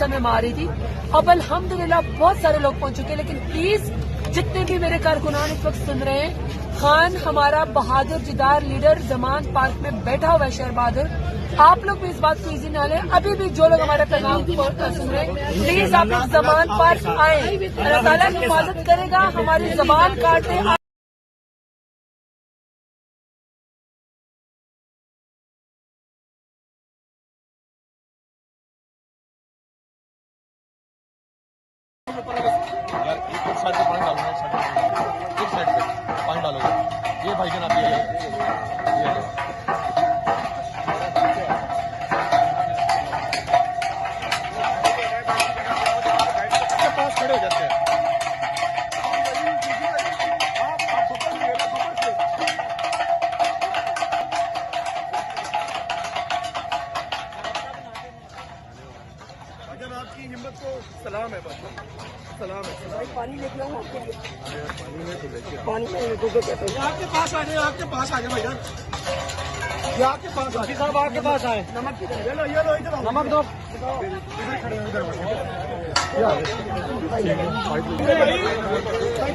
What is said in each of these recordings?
समय में आ रही थी। अब अल्हम्दुलिल्लाह बहुत सारे लोग पहुंच चुके हैं, लेकिन प्लीज जितने भी मेरे कारकुनान इस वक्त सुन रहे हैं, खान हमारा बहादुर जिदार लीडर जमान पार्क में बैठा हुआ है, शहर बहादुर। आप लोग भी इस बात को इजी ना लें। अभी भी जो लोग हमारे पैगाम को सुन रहे हैं, प्लीज आप लोग जमान पार्क आए। अल्लाह ताला हिफाजत करेगा, हमारी जबान काटे। यार एक साइड पे पानी डालना है, एक साइड पे पानी डालोगे। ये भाई जनाब ये पास खड़े हो जाते हैं। अगर आपकी हिम्मत को सलाम है, बस सलाम है। भाई पानी लेके आऊँ आपके लिए? पानी में तो लेके पानी में तो कहते हैं आपके पास आ जाए, आपके पास आ जाए भैया, ये आपके पास आ साहब, आपके पास आए। नमक ये लो इधर नमक दो, इधर खड़े हो, इधर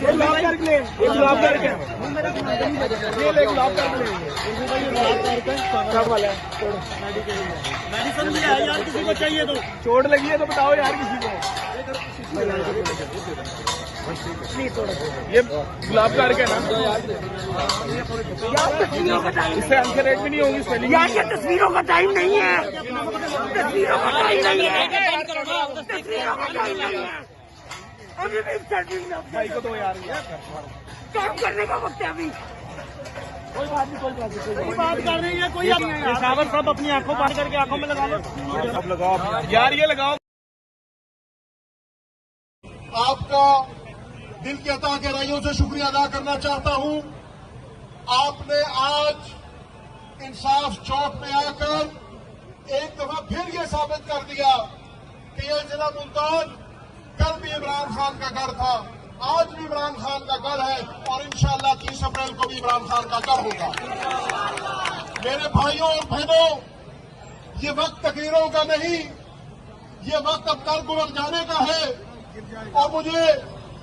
गुलाब करके ये गुलाब करके ये ले गुलाब करके सब वाला मेडिसिन भी है यार, किसी को चाहिए तो। चोट लगी है तो बताओ यार किसी को। ये गुलाब का अर्क है ना यार, इससे आंखें रेड भी नहीं होंगी स्पेलिंग यार। ये तस्वीरों का टाइम नहीं है, तस्वीरों का टाइम नहीं है, तस्वीरों का टाइम नहीं है। अभी भी भाई को दो यार, काम करने का वक्त है अभी। कोई बात नहीं, कोई बात कर रही है, कोई पेशावर सब अपनी आंखों पार करके आंखों में लगा लो। अब लगाओ यार, ये लगाओ। आपका दिल की अता गहराइयों से शुक्रिया अदा करना चाहता हूं। आपने आज इंसाफ चौक में आकर एक दफा फिर ये साबित कर दिया कि यह जिला मुल्तान कल भी इमरान खान का घर था, आज भी इमरान खान का घर है और इंशाअल्लाह 30 अप्रैल को भी इमरान खान का घर होगा। मेरे भाइयों और बहनों, ये वक्त तकरीरों का नहीं, ये वक्त अब कर गुजर जाने का है। और मुझे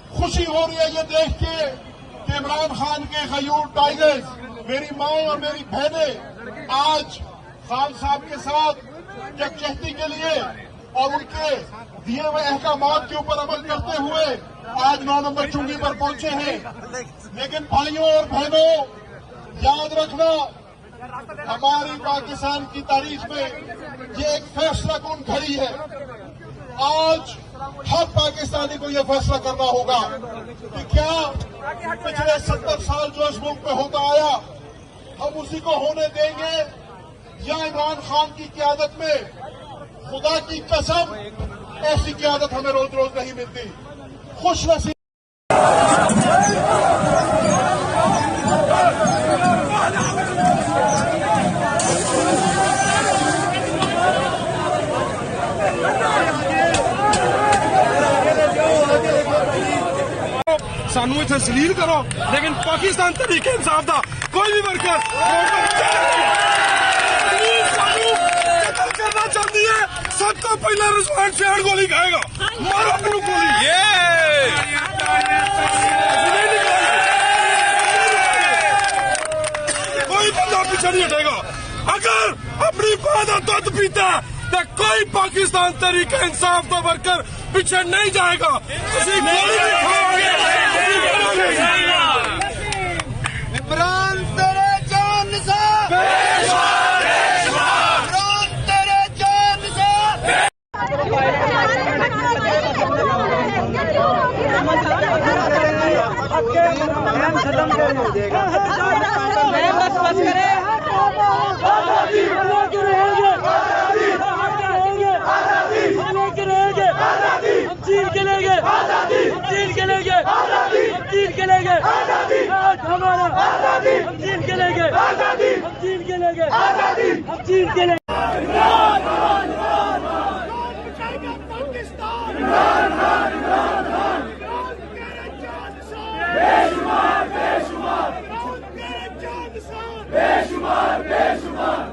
खुशी हो रही है ये देख के कि इमरान खान के गयूर टाइगर्स, मेरी माँ और मेरी बहनें आज खान साहब के साथ यकजहती के लिए और उनके दिए हुए अहकामात के ऊपर अमल करते हुए आज 9 नंबर चुंगी पर पहुंचे हैं। लेकिन भाइयों और बहनों, याद रखना, हमारी पाकिस्तान की तारीख में ये एक फैसला कौन घड़ी है। आज हर पाकिस्तानी को यह फैसला करना होगा कि क्या पिछले 70 साल जो इस मुल्क में होता आया, हम उसी को होने देंगे या इमरान खान की क़यादत में, खुदा की कसम ऐसी क़यादत हमें रोज रोज नहीं मिलती। खुश नसीब सानू इत्थे जलील करो, लेकिन पाकिस्तान तरीके इंसाफ दा कोई भी वर्कर करना चाहती है, सबको पहला रिजवान सियाड़ गोली खाएगा। मारो अपनी गोली, कोई बंदा पीछे नहीं हटेगा। अगर अपनी मां का दूध पीता है तो कोई पाकिस्तान तरीके इंसाफ का वर्कर पीछे नहीं जाएगा। किसी गोली नहीं खाओगे। इमरान तेरे जान से, इमरान तेरे जान से। बस करे हम चीन के लेंगे, हम चीन के लेंगे, हम चीन के लेंगे, हमारा हम चीन के लेंगे, हम चीन के लेंगे, हम चीन के लेंगे। बेशुमार बेशुमार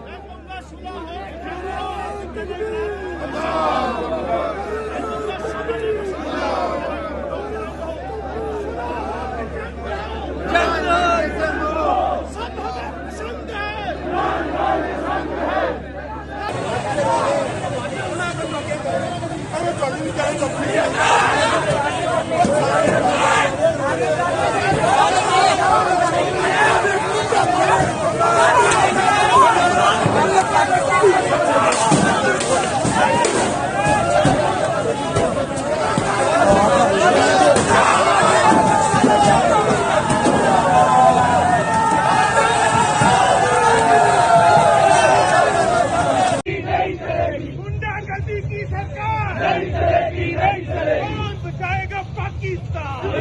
ਕੀਤਾ